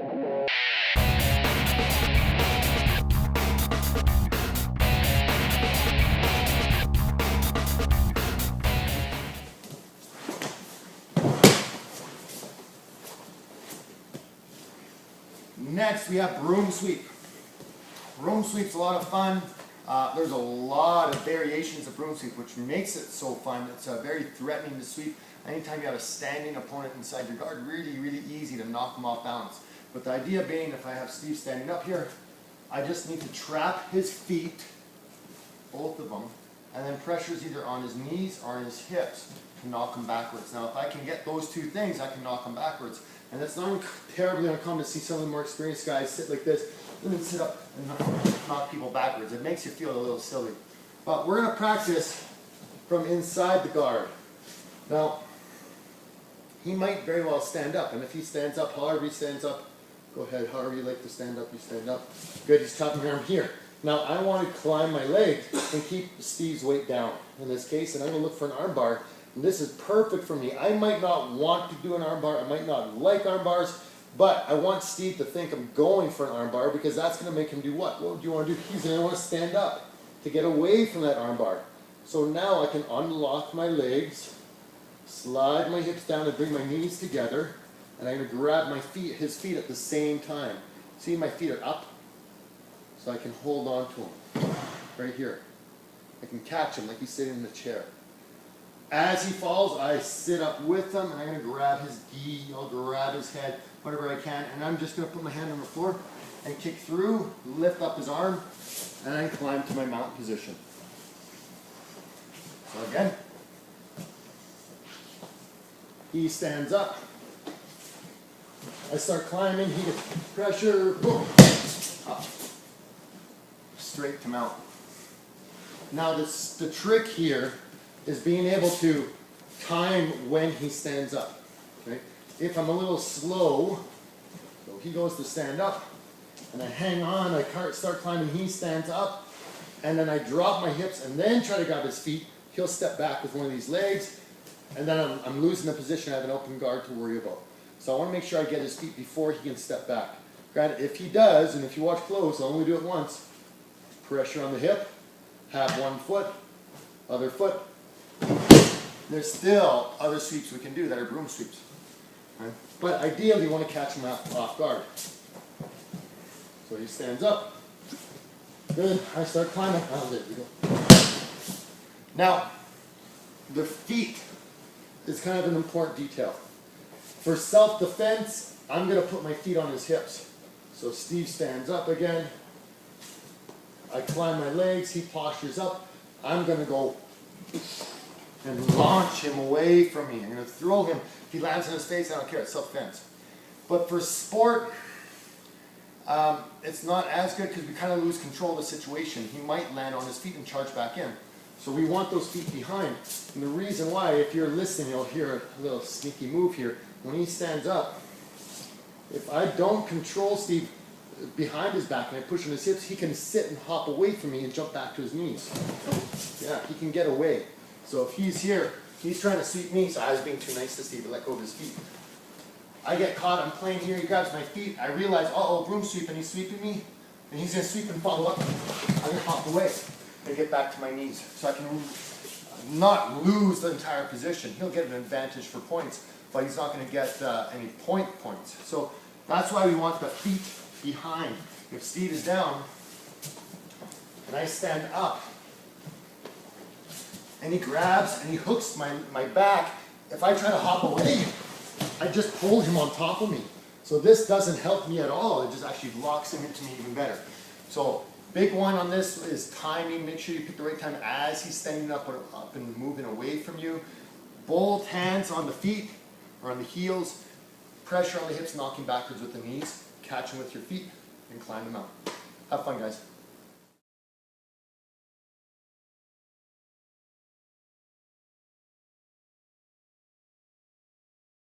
Next, we have broom sweep. Broom sweep's a lot of fun. There's a lot of variations of broom sweep, which makes it so fun. It's very threatening to sweep. Anytime you have a standing opponent inside your guard, really, really easy to knock them off balance. But the idea being, if I have Steve standing up here, I just need to trap his feet, both of them, and then pressure's either on his knees or on his hips to knock him backwards. Now, if I can get those two things, I can knock him backwards. And it's not terribly uncommon to see some of the more experienced guys sit like this and then sit up and knock people backwards. It makes you feel a little silly. But we're going to practice from inside the guard. Now, he might very well stand up. And if he stands up, however he stands up, go ahead, however you like to stand up, you stand up. Good, he's tapping your arm here. Now, I want to climb my leg and keep Steve's weight down in this case, and I'm going to look for an arm bar. And this is perfect for me. I might not want to do an arm bar. I might not like arm bars, but I want Steve to think I'm going for an arm bar because that's going to make him do what? What do you want to do? He's going to want to stand up to get away from that arm bar. So now I can unlock my legs, slide my hips down and bring my knees together, and I'm going to grab my feet, his feet at the same time. See, my feet are up, so I can hold on to him right here. I can catch him like he's sitting in the chair. As he falls, I sit up with him, and I'm going to grab his gi, I'll grab his head, whatever I can, and I'm just going to put my hand on the floor and kick through, lift up his arm, and I climb to my mount position. So again, he stands up, I start climbing, he gets pressure, boom, up, straight to mount. Now the trick here is being able to time when he stands up. Okay? If I'm a little slow, so he goes to stand up, and I hang on, I start climbing, he stands up, and then I drop my hips and then try to grab his feet. He'll step back with one of these legs, and then I'm losing the position. I have an open guard to worry about. So I want to make sure I get his feet before he can step back. Granted, if he does, and if you watch close, I'll only do it once. Pressure on the hip, have one foot, other foot. There's still other sweeps we can do that are broom sweeps. Right? But ideally, you want to catch him off guard. So he stands up. Good. I start climbing. Oh, there we go. Now, the feet is kind of an important detail. For self-defense, I'm going to put my feet on his hips. So Steve stands up again. I climb my legs. He postures up. I'm going to go and launch him away from me. I'm going to throw him. If he lands on his face, I don't care. It's self-defense. But for sport, it's not as good because we kind of lose control of the situation. He might land on his feet and charge back in. So we want those feet behind. And the reason why, if you're listening, you'll hear a little sneaky move here. When he stands up, if I don't control Steve behind his back and I push on his hips, he can sit and hop away from me and jump back to his knees. Yeah, he can get away. So if he's here, he's trying to sweep me, so I was being too nice to Steve to let go of his feet. I get caught, I'm playing here, he grabs my feet, I realize, uh-oh, broom sweep, and he's sweeping me, and he's going to sweep and follow up. I'm going to hop away and get back to my knees, so I can not lose the entire position. He'll get an advantage for points, but he's not going to get any points. So that's why we want the feet behind. If Steve is down, and I stand up, and he grabs and he hooks my back, if I try to hop away, I just pull him on top of me. So this doesn't help me at all. It just actually locks him into me even better. So big one on this is timing. Make sure you pick the right time as he's standing up and moving away from you. Both hands on the feet or on the heels. Pressure on the hips, knocking backwards with the knees. Catch him with your feet and climb him out. Have fun, guys.